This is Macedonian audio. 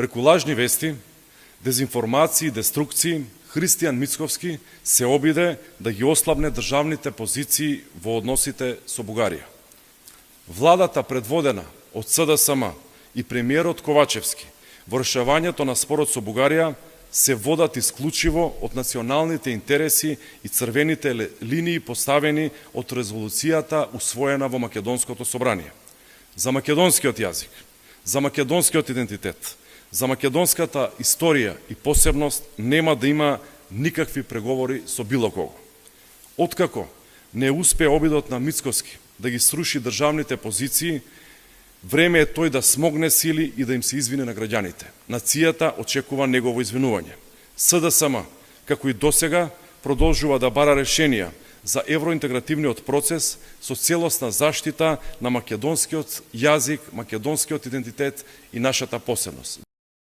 Преку лажни вести, дезинформации и деструкции, Христијан Мицковски се обиде да ги ослабне државните позиции во односите со Бугарија. Владата предводена од СДСМ и премиерот Ковачевски во решавањето на спорот со Бугарија се водат исклучиво од националните интереси и црвените линии поставени од резолуцијата усвоена во Македонското собрание. За македонскиот јазик, за македонскиот идентитет, за македонската историја и посебност нема да има никакви преговори со било кого. Откако не успе обидот на Мицковски да ги сруши државните позиции, време е тој да смогне сили и да им се извини на граѓаните. Нацијата очекува негово извинување. СДСМ, како и досега, продолжува да бара решенија за евроинтегративниот процес со целосна заштита на македонскиот јазик, македонскиот идентитет и нашата посебност.